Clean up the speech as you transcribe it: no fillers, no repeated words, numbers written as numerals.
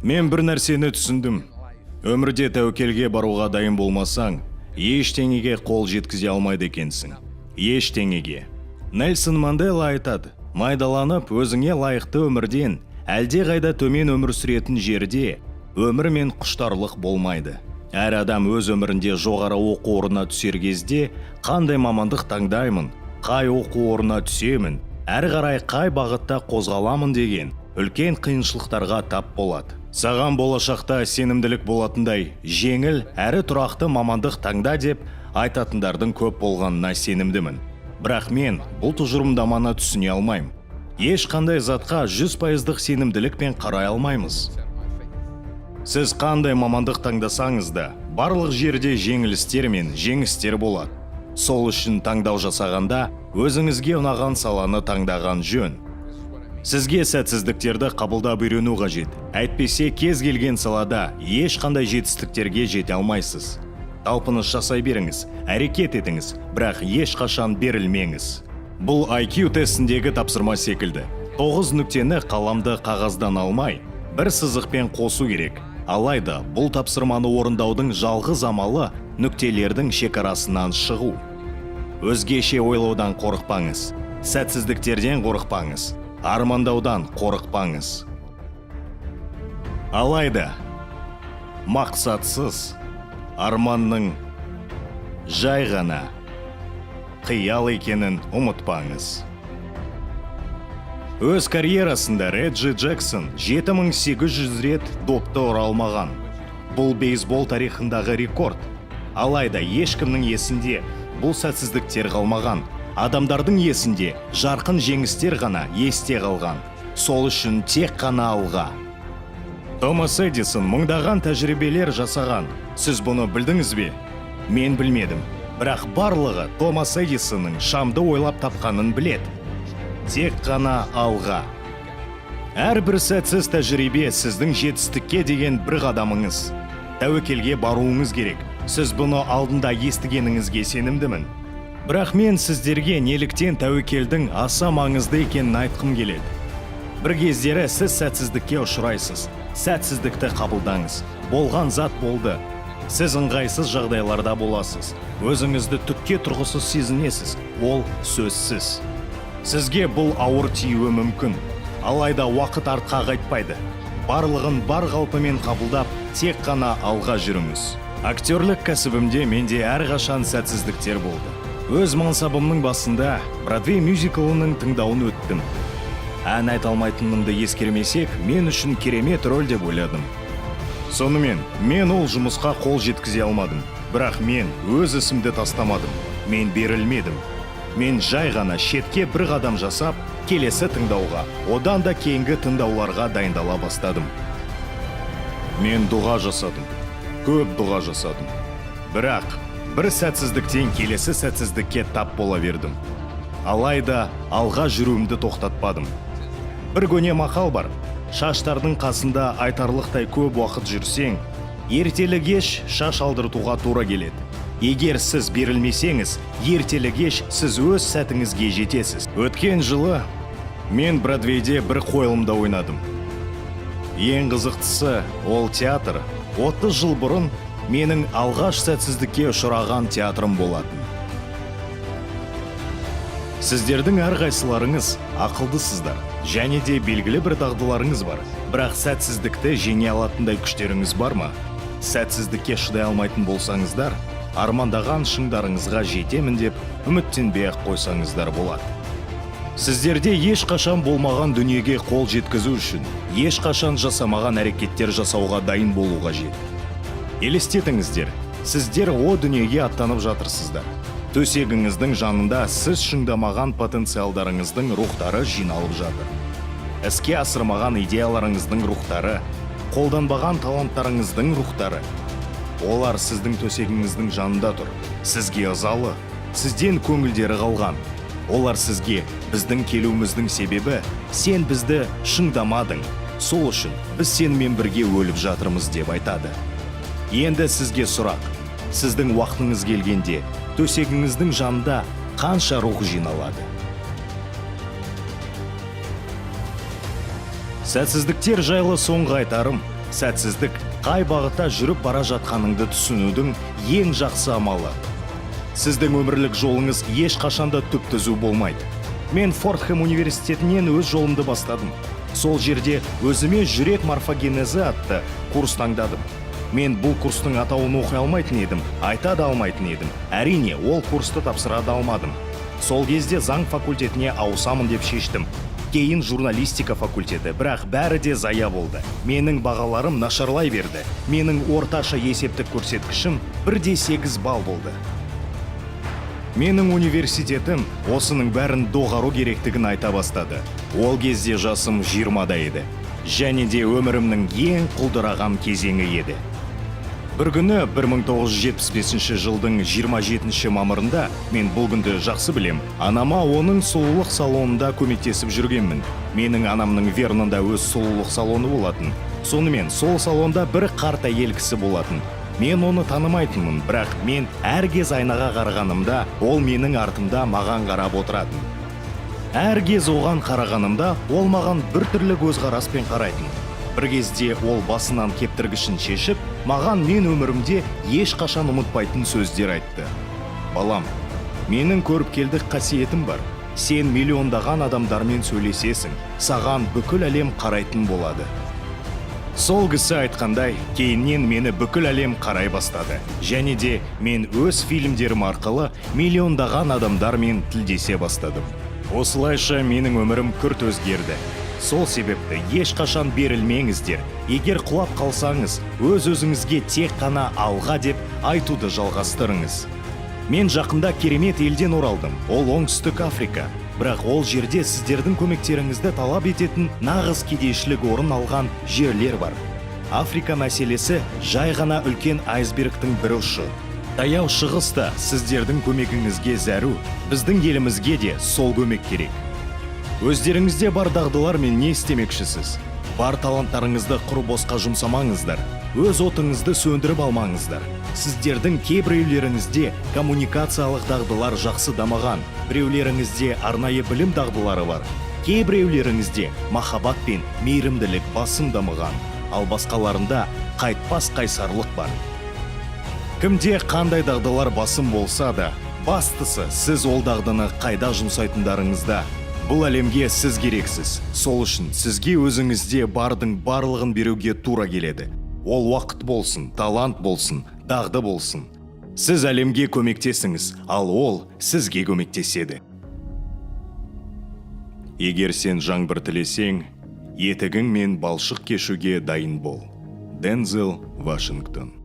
Мен бір нәрсені түсіндім. Өмірде тәуекелге баруға дайын болмасаң, ештеңеге қол жеткізе алмайды екенсің. Ештеңеге. Нельсон Мандела айтады, майдаланып өзіңе лайықты өмірден әлде қайда төмен өмір сүретін жерде өмір мен құштарлық болмайды. Әр адам өз өмірінде жоғары оқу орнына түсер кезде қандай мамандық таңдаймын, қай оқу орнына түсемін, әрі қарай қай бағытта қозғаламын деген үлкен қиыншылықтарға тап болады. Саған болашақта сенімділік болатындай жеңіл әрі тұрақты мамандық таңда деп айтатындардың көп болғанына сенімдімін. Бірақ мен бұл тұжырымдаманы түсіне алмаймын. Ешқандай затқа 100% сенімділікпен қарай алмаймыз. Сіз қандай мамандық таңдасаңыз да, барлық жерде жеңілістер мен жеңістер болады. Сол үшін таңдау жасағанда өзіңізге ұнаған саланы таңдаған жөн. Сізге сәтсіздіктерді қабылдап үйрену қажет. Әйтпесе кез келген салада ешқандай жетістіктерге жете алмайсыз. Талпыныс жасай беріңіз, әрекет етіңіз, бірақ ешқашан берілмеңіз. Бұл IQ тестіндегі тапсырма секілді. 9 нүктені қаламды қағаздан алмай, бір сызықпен қосу керек. Алайда бұл тапсырманы орындаудың жалғыз амалы нүктелердің шекарасынан шығу. Өзгеше ойлаудан қорықпаңыз, сәтсіздіктерден қорықпаңыз, армандаудан қорықпаңыз. Алайда мақсатсыз арманның жай ғана қиял екенін ұмытпаңыз. Өз карьерасында Реджи Джексон 7800 рет допты ұра алмаған. Бұл бейсбол тарихындағы рекорд. Алайда ешкімнің есінде бұл сәтсіздіктер қалмаған. Адамдардың есінде жарқын жеңістер ғана есте қалған. Сол үшін тек қана алға. Томас Эдисон мыңдаған тәжірибелер жасаған. Сіз бұны білдіңіз бе? Мен білмедім. Бірақ барлығы Томас Эдисонның шамды ойлап тапқанын біледі. Тек қана алға. Әрбір сәтсіз тәжірибе сіздің жетістікке деген бір қадамыңыз. Тәуекелге баруыңыз керек. Сіз бұны алдында естігеніңізге сенімдімін. Бірақ мен сіздерге неліктен тәуекелдің аса маңызды екенін айтқым келеді. Бір кездері сіз сәтсіздікке ұшырайсыз. Сәтсіздікті қабылдаңыз. Болған зат болды. Сіз ыңғайсыз жағдайларда боласыз. Өзіңізді түкке тұрғысыз сезінесіз. Ол сөзсіз. Сізге бұл ауыр тиюі мүмкін. Алайда уақыт артқа қайтпайды. Барлығын бар қалпымен қабылдап, тек қана алға жүріңіз. Актерлік кәсібімде менде әрқашан сәтсіздіктер болды. Өз мансабымның басында Бродвей мюзиклының тыңдауын өттім. Ән айта алмайтынымды ескермесек, мен үшін керемет рөл деп ойладым. Сонымен, мен ол жұмысқа қол жеткізе алмадым. Бірақ мен өз ісімді тастамадым. Мен берілмедім. Мен жай ғана шетке бір қадам жасап, келесі тыңдауға, одан да кейінгі тыңдауларға дайындала бастадым. Мен дұға жасадым. Көп дұға жасадым. Бірақ бір сәтсіздіктен келесі сәтсіздікке тап бола бердім. Алайда алға жүруімді тоқтатпадым. Бір көне мақал бар. Шаштардың қасында айтарлықтай көп уақыт жүрсең, ертелі кеш шаш алдыртуға тура келеді. Егер сіз берілмесеңіз, ертелі кеш сіз өз сәтіңізге жетесіз. Өткен жылы мен Бродвейде бір қойылымда ойнадым. Ең қызықтысы, ол театр 30 жыл бұрын менің алғаш сәтсіздікке ұшыраған театрым болатын. Сіздердің әрқайсыларыңыз ақылдысыздар, және де белгілі бір дағдыларыңыз бар. Бірақ сәтсіздікті жеңе алатындай күштеріңіз бар ма? Сәтсіздікке шыдай алмайтын болсаңыздар, армандаған шыңдарыңызға жетемін деп үміттенбей-ақ қойсаңыздар болады. Сіздерде ешқашан болмаған дүниеге қол жеткізу үшін ешқашан жасамаған әрекеттер жасауға дайын болу қажет. Елестетіңіздер, сіздер о дүниеге аттанып жатырсыздар. Төсегіңіздің жанында сіз шыңдамаған потенциалдарыңыздың рухтары жиналып жатыр. Іске асырмаған идеяларыңыздың рухтары, қолданбаған таланттарыңыздың рухтары. Олар сіздің төсегіңіздің жанында тұр. Сізге ызалы, сізден көңілдері қалған. Олар сізге біздің келуіміздің себебі, сен бізді шыңдамадың. Сол үшін біз сенімен бірге өліп жатырмыз деп айтады. Енді сізге сұрақ. Сіздің уақытыңыз келгенде төсегіңіздің жанында қанша рух жиналады? Сәтсіздіктер жайлы соңғы айтарым, сәтсіздік қай бағытта жүріп бара жатқаныңды түсінудің ең жақсы амалы. Сіздің өмірлік жолыңыз ешқашанда түп-түзу болмайды. Мен Фордхэм университетінен өз жолымды бастадым. Сол жерде өзіме жүрек морфогенезі атты курс таңдадым. Мен бұл курстың атауын оқи алмайтын едім, айта да алмайтын едім. Әрине, ол курсты тапсыра да алмадым. Сол кезде заң факультетіне ауысамын деп шештім. Кейін журналистика факультеті, бірақ бәрі де зая болды. Менің бағаларым нашарлай берді. Менің орташа есептік көрсеткішім 1,8 балл болды. Менің университетім осының бәрін доғару керектігін айта бастады. Ол кезде жасым 20-да еді. Және де өмірімнің ең құлдыраған кезеңі еді. Бір күні 1975 жылдың 27 мамырында мен бұл күнді жақсы білем. Анама оның сұлулық салонында көмектесіп жүргенмін. Менің анамның Вернонда өз сұлулық салоны болатын. Сонымен сол салонда бір қарт әйел кісі болатын. Мен оны танымайтынмын, бірақ мен әркез айнаға қарағанымда, ол менің артымда маған қарап отыратын. Әркез оған қарағанымда, ол маған бір түрлі көзқараспен қарайтын. Бір кезде ол басынан кептіргішін шешіп, маған мен өмірімде ешқашан ұмытпайтын сөздер айтты. Балам, менің көріпкелдік қасиетім бар. Сен миллиондаған адамдармен сөйлесесің, саған бүкіл әлем қарайтын болады. Сол кісі айтқандай, кейіннен мені бүкіл әлем қарай бастады. Және де мен өз фильмдерім арқылы миллиондаған адамдармен тілдесе бастадым. Осылайша менің өмірім күрт өзгерді. Сол себепті ешқашан берілмеңіздер. Егер құлап қалсаңыз, өз-өзіңізге тек қана алға деп айтуды жалғастырыңыз. Мен жақында керемет елден оралдым. Ол Оңтүстік Африка. Бірақ ол жерде сіздердің көмектеріңізді талап ететін нағыз кедейшілік орын алған жерлер бар. Африка мәселесі жай ғана үлкен айсбергтің бір ұшы. Таяу шығыста сіздердің көмегіңізге зәру, біздің елімізге де сол көмек керек. Өздеріңізде бар дағдылар мен не істемекшісіз? Бар таланттарыңызды құр босқа жұмсамаңыздар. Өз отыңызды сөндіріп алмаңыздар. Сіздердің кейбіреулеріңізде коммуникациялық дағдылар жақсы дамыған, біреулеріңізде арнайы білім дағдылары бар. Кейбіреулеріңізде махаббат пен мейірімділік басым дамыған, ал басқаларында қайтпас қайсарлық бар. Кімде қандай дағдылар басым болса да, бастысы сіз ол дағдыны қайда жұмсайтындарыңызда. Бұл әлемге сіз керексіз. Сол үшін сізге өзіңізде бардың барлығын беруге тура келеді. Ол уақыт болсын, талант болсын, дағды болсын. Сіз әлемге көмектесіңіз, ал ол сізге көмектеседі. Егер сен жаңбыр тілесең, етігің мен балшық кешуге дайын бол. Дензел Вашингтон.